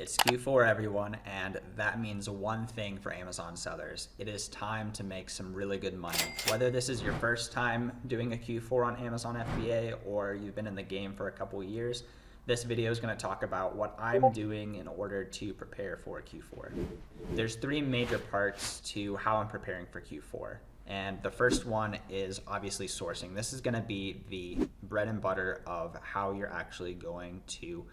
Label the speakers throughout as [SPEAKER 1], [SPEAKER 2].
[SPEAKER 1] It's Q4, everyone, and that means one thing for Amazon sellers. It is time to make some really good money. Whether this is your first time doing a Q4 on Amazon FBA or you've been in the game for a couple years, this video is going to talk about what I'm doing in order to prepare for Q4. There's three major parts to how I'm preparing for Q4. And the first one is obviously sourcing. This is going to be the bread and butter of how you're actually going to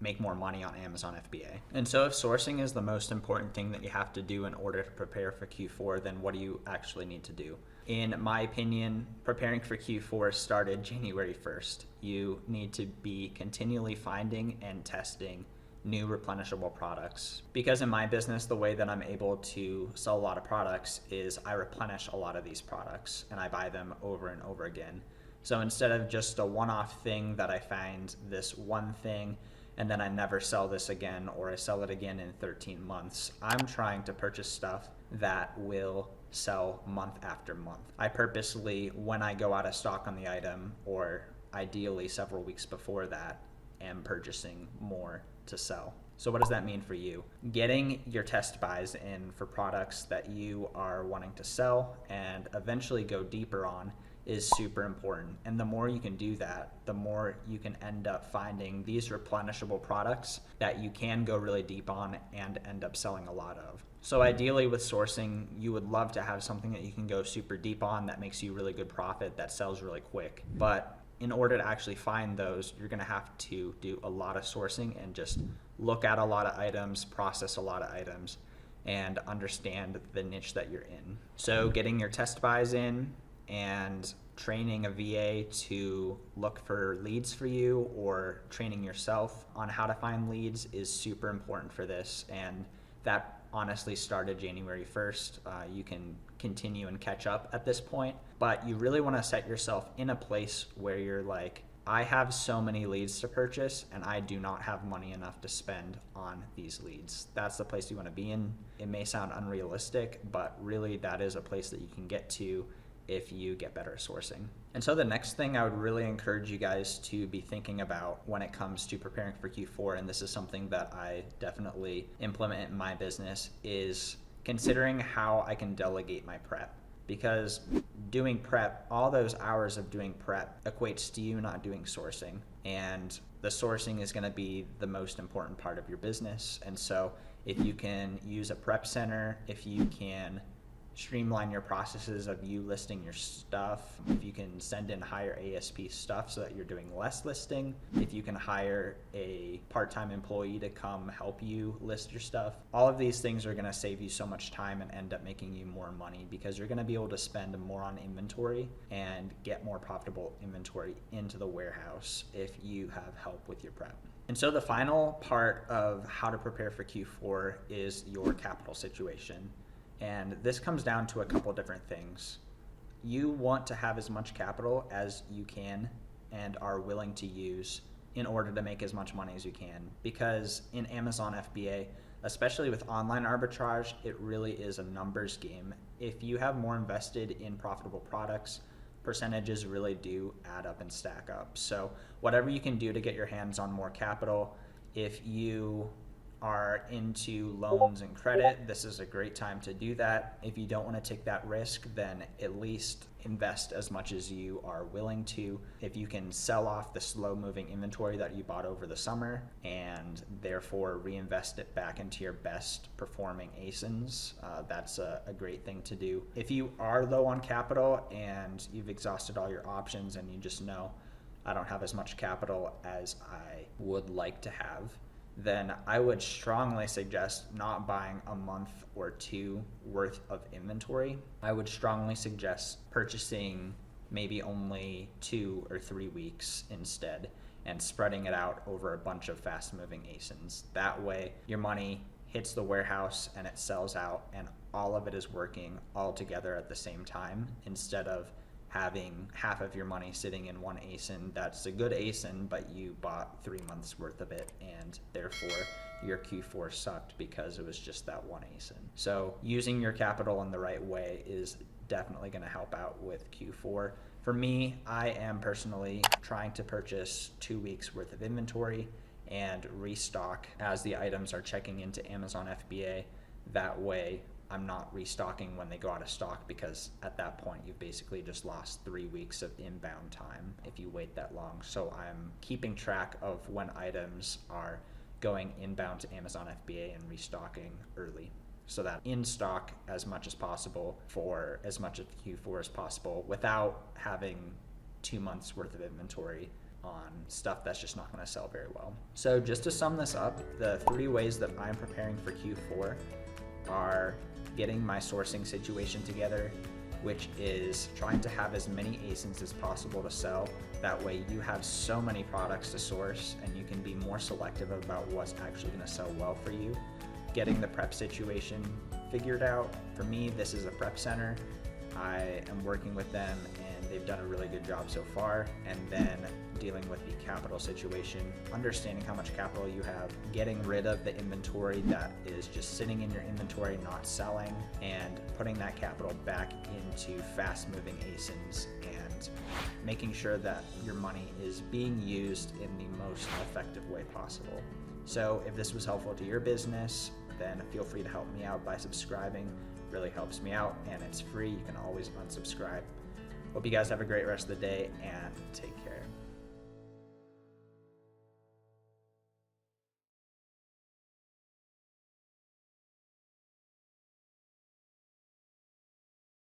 [SPEAKER 1] make more money on Amazon FBA. And so if sourcing is the most important thing that you have to do in order to prepare for Q4, then what do you actually need to do? In my opinion, preparing for Q4 started January 1st. You need to be continually finding and testing new replenishable products. Because in my business, the way that I'm able to sell a lot of products is I replenish a lot of these products and I buy them over and over again. So instead of just a one-off thing that I find this one thing and then I never sell this again, or I sell it again in 13 months, I'm trying to purchase stuff that will sell month after month. I purposely, when I go out of stock on the item, or ideally several weeks before that, am purchasing more to sell. So what does that mean for you? Getting your test buys in for products that you are wanting to sell and eventually go deeper on is super important. And the more you can do that, the more you can end up finding these replenishable products that you can go really deep on and end up selling a lot of. So ideally with sourcing, you would love to have something that you can go super deep on that makes you really good profit, that sells really quick. But in order to actually find those, you're gonna have to do a lot of sourcing and just look at a lot of items, process a lot of items, and understand the niche that you're in. So getting your test buys in and training a VA to look for leads for you, or training yourself on how to find leads, is super important for this. And that honestly started January 1st. You can continue and catch up at this point, but you really want to set yourself in a place where you're like, I have so many leads to purchase and I do not have money enough to spend on these leads. That's the place you want to be in. It may sound unrealistic, but really that is a place that you can get to if you get better at sourcing. And so the next thing I would really encourage you guys to be thinking about when it comes to preparing for Q4, and this is something that I definitely implement in my business, is considering how I can delegate my prep. Because doing prep, all those hours of doing prep equates to you not doing sourcing. And the sourcing is gonna be the most important part of your business. And so if you can use a prep center, if you can streamline your processes of you listing your stuff, if you can send in higher ASP stuff so that you're doing less listing, if you can hire a part-time employee to come help you list your stuff, all of these things are going to save you so much time and end up making you more money, because you're going to be able to spend more on inventory and get more profitable inventory into the warehouse if you have help with your prep. And so the final part of how to prepare for Q4 is your capital situation. And this comes down to a couple different things. You want to have as much capital as you can and are willing to use in order to make as much money as you can. Because in Amazon FBA, especially with online arbitrage, it really is a numbers game. If you have more invested in profitable products, percentages really do add up and stack up. So whatever you can do to get your hands on more capital, if you are into loans and credit, this is a great time to do that. If you don't want to take that risk, then at least invest as much as you are willing to. If you can sell off the slow moving inventory that you bought over the summer and therefore reinvest it back into your best performing ASINs, that's a great thing to do. If you are low on capital and you've exhausted all your options and you just know, I don't have as much capital as I would like to have, then I would strongly suggest not buying a month or two worth of inventory. I would strongly suggest purchasing maybe only 2 or 3 weeks instead and spreading it out over a bunch of fast moving ASINs. That way your money hits the warehouse and it sells out and all of it is working all together at the same time, instead of having half of your money sitting in one ASIN that's a good ASIN, but you bought 3 months worth of it and therefore your Q4 sucked because it was just that one ASIN. So using your capital in the right way is definitely going to help out with Q4. For me, I am personally trying to purchase 2 weeks worth of inventory and restock as the items are checking into Amazon FBA. That way I'm not restocking when they go out of stock, because at that point you've basically just lost 3 weeks of inbound time if you wait that long. So I'm keeping track of when items are going inbound to Amazon FBA and restocking early, so that in stock as much as possible for as much of Q4 as possible without having 2 months worth of inventory on stuff that's just not going to sell very well. So just to sum this up, the 3 ways that I'm preparing for Q4 are getting my sourcing situation together, which is trying to have as many ASINs as possible to sell. That way you have so many products to source and you can be more selective about what's actually going to sell well for you. Getting the prep situation figured out. For me, this is a prep center. I am working with them and they've done a really good job so far. And then dealing with the capital situation, understanding how much capital you have, getting rid of the inventory that is just sitting in your inventory not selling, and putting that capital back into fast moving ASINs and making sure that your money is being used in the most effective way possible. So if this was helpful to your business, then feel free to help me out by subscribing. It really helps me out and it's free. You can always unsubscribe. Hope you guys have a great rest of the day and take care.